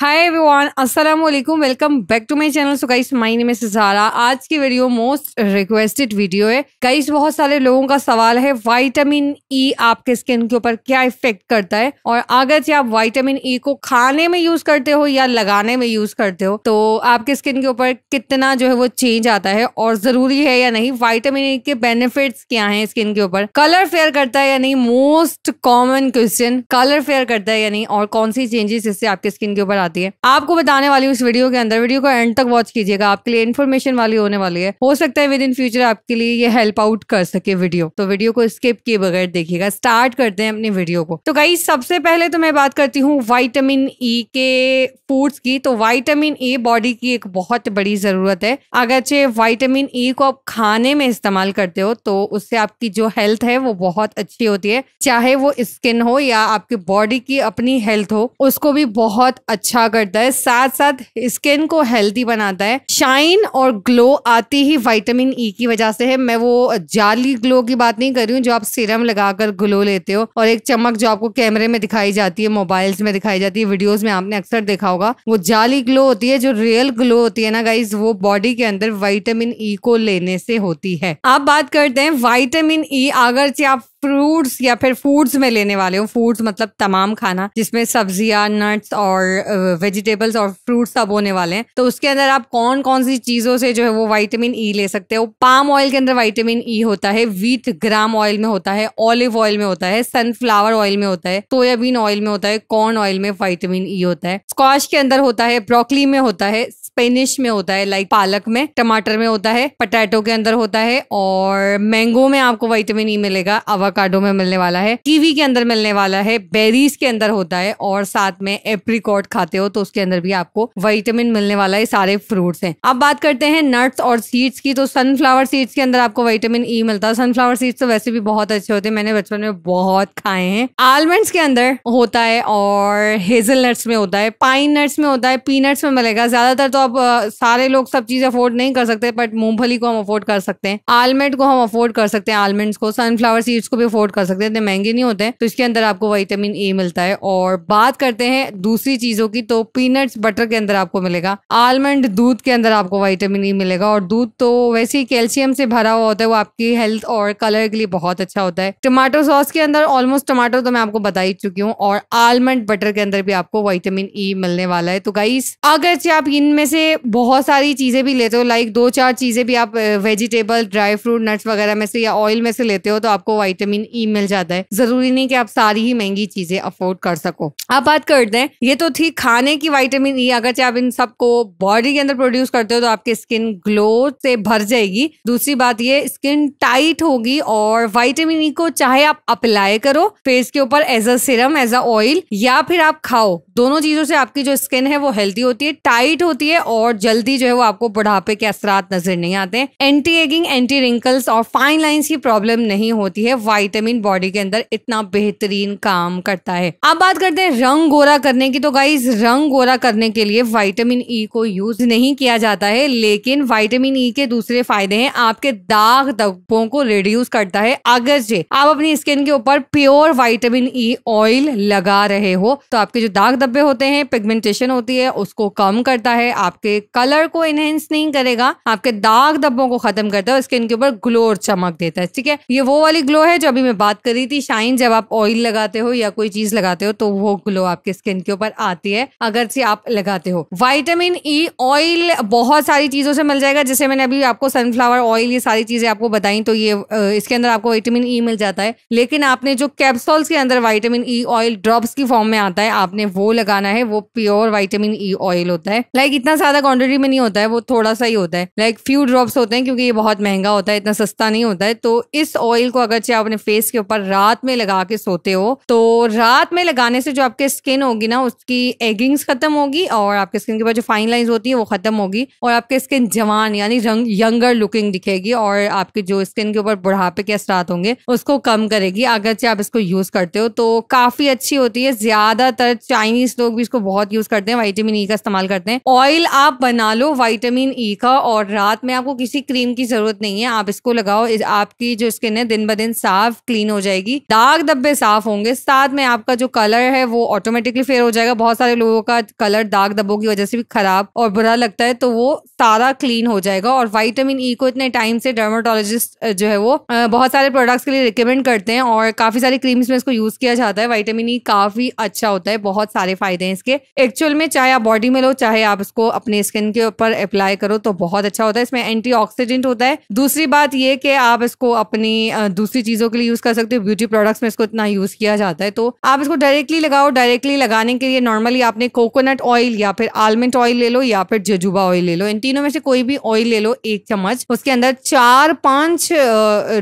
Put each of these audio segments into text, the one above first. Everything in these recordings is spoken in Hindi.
हाय एवरीवन, अस्सलाम वालेकुम, welcome back to my channel. So guys, my name is Zara. आज की वीडियो मोस्ट रिक्वेस्टेड वीडियो है गाइस। बहुत सारे लोगों का सवाल है विटामिन ई आपके स्किन के ऊपर क्या इफेक्ट करता है, और अगर आप विटामिन ई को खाने में यूज करते हो या लगाने में यूज करते हो तो आपके स्किन के ऊपर कितना जो है वो चेंज आता है, और जरूरी है या नहीं। विटामिन ई के बेनिफिट्स क्या हैं स्किन के ऊपर, कलर फेयर करता है या नहीं, most common question, colour fair करता है या नहीं, और कौन सी चेंजेस इससे आपके स्किन के ऊपर आती है, आपको बताने वाली हूँ इस वीडियो के अंदर। वीडियो को एंड तक वॉच कीजिएगा, आपके लिए इन्फॉर्मेशन वाली होने वाली है। हो सकता है विद इन फ्यूचर आपके लिए ये हेल्प आउट कर सके वीडियो, तो वीडियो को स्किप किए बगैर देखिएगा। स्टार्ट करते हैं अपनी वीडियो को। तो गाइस, सबसे पहले तो मैं बात करती हूँ विटामिन ई के फूड्स की। तो विटामिन ई बॉडी की एक बहुत बड़ी जरूरत है। अगरचे विटामिन ई को आप खाने में इस्तेमाल करते हो तो उससे आपकी जो हेल्थ है वो बहुत अच्छी होती है, चाहे वो स्किन हो या आपकी बॉडी की अपनी हेल्थ हो, उसको भी बहुत अच्छा करता है। साथ साथ स्किन को हेल्दी बनाता है। शाइन और ग्लो आती ही विटामिन ई की वजह से है। मैं वो जाली ग्लो की बात नहीं कर रही हूँ जो आप सीरम लगाकर ग्लो लेते हो, और एक चमक जो आपको कैमरे में दिखाई जाती है, मोबाइल्स में दिखाई जाती है, वीडियोस में आपने अक्सर देखा होगा। वो जाली ग्लो होती है। जो रियल ग्लो होती है ना गाइज, वो बॉडी के अंदर विटामिन ई को लेने से होती है। अब बात करते हैं विटामिन ई अगर आप फ्रूट्स या फिर फूड्स में लेने वाले हो। फूड्स मतलब तमाम खाना जिसमें सब्जियां, नट्स और वेजिटेबल्स और फ्रूट्स सब होने वाले हैं, तो उसके अंदर आप कौन कौन सी चीजों से जो है वो विटामिन ई ले सकते हो। पाम ऑयल के अंदर विटामिन ई होता है, व्हीट ग्राम ऑयल में होता है, ऑलिव ऑयल में होता है, सनफ्लावर ऑयल में होता है, सोयाबीन ऑयल में होता है, कॉर्न ऑयल में विटामिन ई होता है, स्क्वाश के अंदर होता है, ब्रोकली में होता है, स्पेनिश में होता है लाइक पालक में, टमाटर में होता है, पटैटो के अंदर होता है, और मैंगो में आपको विटामिन ई मिलेगा, अवाकाडो में मिलने वाला है, कीवी के अंदर मिलने वाला है, बेरीज के अंदर होता है, और साथ में एप्रिकॉट खाते हो तो उसके अंदर भी आपको विटामिन मिलने वाला है। सारे फ्रूट्स हैं। अब बात करते हैं नट्स और सीड्स की। तो सनफ्लावर सीड्स के अंदर आपको विटामिन ई मिलता है। सनफ्लावर सीड्स तो वैसे भी बहुत अच्छे होते हैं, मैंने बचपन में बहुत खाए हैं। आलमंड्स के अंदर होता है, और हेजल नट्स में होता है, पाइन नट्स में होता है, पीनट्स में मिलेगा। ज्यादातर तो अब सारे लोग सब चीज अफोर्ड नहीं कर सकते, बट मूंगफली को हम अफोर्ड कर सकते हैं, आलमंड को हम अफोर्ड कर सकते हैं, आलमंड्स को, सनफ्लावर सीड्स को भी अफोर्ड कर सकते हैं, इतने महंगे नहीं होते हैं। तो इसके अंदर आपको विटामिन ए मिलता है। और बात करते हैं दूसरी चीजों की, तो पीनट्स बटर के अंदर आपको मिलेगा, आलमंड दूध के अंदर आपको विटामिन ई मिलेगा। और दूध तो वैसे ही कैल्शियम से भरा हुआ होता है, वो आपकी हेल्थ और कलर के लिए बहुत अच्छा होता है। टमाटो सॉस के अंदर ऑलमोस्ट टमाटो तो मैं आपको बता ही चुकी हूँ, और आलमंड बटर के अंदर भी आपको विटामिन ई मिलने वाला है। तो गाइस, अगर आप इनमें से बहुत सारी चीजें भी लेते हो, लाइक 2-4 चीजें भी आप वेजिटेबल, ड्राई फ्रूट, नट्स वगैरह में से या ऑयल में से लेते हो तो आपको विटामिन ई मिल जाता है। जरूरी नहीं कि आप सारी ही महंगी चीजें अफोर्ड कर सको। अब बात करते हैं, ये तो थी खाने की विटामिन ई। अगर आप इन सबको बॉडी के अंदर प्रोड्यूस करते हो तो आपकी स्किन ग्लो से भर जाएगी। दूसरी बात ये, स्किन टाइट होगी, और विटामिन ई को चाहे आप अप्लाई करो फेस के ऊपर as a serum, as a oil, या फिर आप खाओ, दोनों चीजों से आपकी जो स्किन है वो हेल्दी होती है, टाइट होती है, और जल्दी जो है वो आपको बुढ़ापे के असरात नजर नहीं आते हैं। एंटी एगिंग, एंटी रिंकल्स और फाइन लाइंस की प्रॉब्लम नहीं होती है। विटामिन बॉडी के अंदर इतना बेहतरीन काम करता है। अब बात करते हैं रंग गोरा करने की। तो गाइस, रंग गोरा करने के लिए विटामिन ई को यूज नहीं किया जाता है, लेकिन विटामिन ई के दूसरे फायदे हैं। आपके दाग धब्बों को रिड्यूस करता है। अगर जे आप अपनी स्किन के ऊपर प्योर विटामिन ई ऑयल लगा रहे हो तो आपके जो दाग धब्बे होते हैं, पिगमेंटेशन होती है, उसको कम करता है। आपके कलर को इनहेंस नहीं करेगा, आपके दाग धब्बों को खत्म करता है, स्किन के ऊपर ग्लो और चमक देता है। ठीक है, ये वो वाली ग्लो है जो अभी मैं बात कर रही थी, शाइन। जब आप ऑयल लगाते हो या कोई चीज लगाते हो तो वो ग्लो आपके स्किन के ऊपर आती है अगर से आप लगाते हो। विटामिन ई ऑयल बहुत सारी चीजों से मिल जाएगा, जैसे मैंने अभी आपको सनफ्लावर ऑयल, ये सारी चीजें आपको बताई, तो ये इसके अंदर आपको विटामिन ई मिल जाता है। लेकिन आपने जो कैप्सूल्स के अंदर विटामिन ई ऑयल ड्रॉप्स की फॉर्म में आता है, आपने वो लगाना है। वो प्योर विटामिन ई ऑयल होता है। लाइक इतना ज्यादा क्वांटिटी में नहीं होता है, वो थोड़ा सा ही होता है, लाइक फ्यू ड्रॉप्स होते हैं, क्योंकि ये बहुत महंगा होता है, इतना सस्ता नहीं होता है। तो इस ऑयल को अगर आप अपने फेस के ऊपर रात में लगा के सोते हो तो रात में लगाने से जो आपके स्किन होगी ना, उसकी एगिंग्स खत्म होगी, और आपके स्किन के ऊपर जो फाइन लाइंस होती है वो खत्म होगी, और आपके स्किन जवान यानी यंगर लुकिंग दिखेगी, और आपके जो स्किन के ऊपर बुढ़ापे के असरात होंगे उसको कम करेगी अगर आप इसको यूज करते हो। तो काफी अच्छी होती है। ज्यादातर चाइनीज लोग भी इसको बहुत यूज करते हैं, विटामिन ई का इस्तेमाल करते हैं। ऑयल आप बना लो विटामिन ई का, और रात में आपको किसी क्रीम की जरूरत नहीं है, आप इसको लगाओ। आपकी जो स्किन है दिन ब दिन साफ साफ क्लीन हो जाएगी, दाग धब्बे साफ होंगे, साथ में आपका जो कलर है वो ऑटोमेटिकली फेयर हो जाएगा। बहुत सारे लोगों का कलर दाग धब्बों की वजह से भी खराब और बुरा लगता है, तो वो सारा क्लीन हो जाएगा। और विटामिन ई को इतने टाइम से डर्माटोलॉजिस्ट जो है वो बहुत सारे प्रोडक्ट्स के लिए रिकमेंड करते हैं और काफी सारी क्रीम्स में इसको यूज किया जाता है। विटामिन ई काफी अच्छा होता है, बहुत सारे फायदे हैं इसके एक्चुअल में, चाहे आप बॉडी में लो चाहे आप इसको अपने स्किन के ऊपर अप्लाई करो तो बहुत अच्छा होता है। इसमें एंटीऑक्सीडेंट होता है। दूसरी बात ये कि आप इसको अपनी दूसरी चीजों के लिए यूज कर सकते हो, ब्यूटी प्रोडक्ट्स में इसको इतना यूज किया जाता है, तो आप इसको डायरेक्टली लगाओ। डायरेक्टली लगाने के लिए नॉर्मली आपने कोकोनट ऑयल या फिर आलमंड ऑयल ले लो या फिर जोजोबा ऑयल ले लो, इन तीनों में से कोई भी ऑयल ले लो 1 चम्मच, उसके अंदर 4-5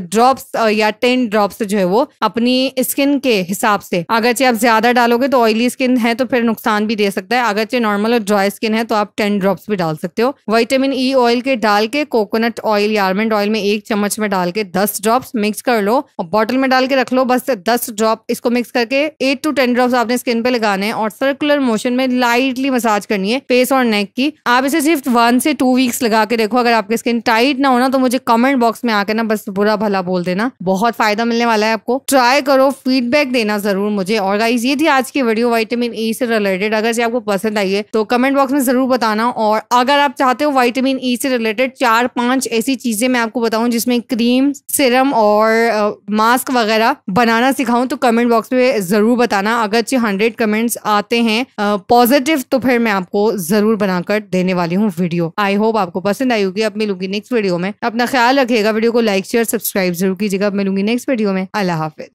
ड्रॉप्स या 10 ड्रॉप्स जो है वो अपनी स्किन के हिसाब से, अगरचे आप ज्यादा डालोगे तो ऑयली स्किन है तो फिर नुकसान भी दे सकता है, अगरचे नॉर्मल और ड्राई स्किन है तो आप 10 ड्रॉप्स भी डाल सकते हो। विटामिन ई ऑयल के डाल के कोकोनट ऑयल या आलमंड ऑयल में 1 चम्मच में डाल के 10 ड्रॉप्स मिक्स कर लो और बॉटल में डाल के रख लो। बस 10 ड्रॉप इसको मिक्स करके 8 to 10 ड्रॉप्स आपने स्किन पे लगाने हैं और सर्कुलर मोशन में लाइटली मसाज करनी है फेस और नेक की। आप इसे सिर्फ 1 से 2 वीक्स लगा के देखो। अगर आपकी स्किन टाइट ना हो ना तो मुझे कमेंट बॉक्स में आके ना बस बुरा भला बोल देना, बहुत फायदा मिलने वाला है आपको। ट्राई करो, फीडबैक देना जरूर मुझे। और गाइस ये थी आज की वीडियो विटामिन ई से रिलेटेड। अगर से आपको पसंद आई है तो कमेंट बॉक्स में जरूर बताना। और अगर आप चाहते हो विटामिन ई से रिलेटेड 4-5 ऐसी चीजें मैं आपको बताऊं जिसमें क्रीम, सिरम और मास्क वगैरह बनाना सिखाऊं तो कमेंट बॉक्स में जरूर बताना। अगर 100 कमेंट्स आते हैं पॉजिटिव तो फिर मैं आपको जरूर बनाकर देने वाली हूँ वीडियो। आई होप आपको पसंद आई होगी। अब मिलूंगी नेक्स्ट वीडियो में। अपना ख्याल रखिएगा। वीडियो को लाइक शेयर सब्सक्राइब जरूर कीजिएगा। मिलूंगी नेक्स्ट वीडियो में। अल्लाह हाफिज।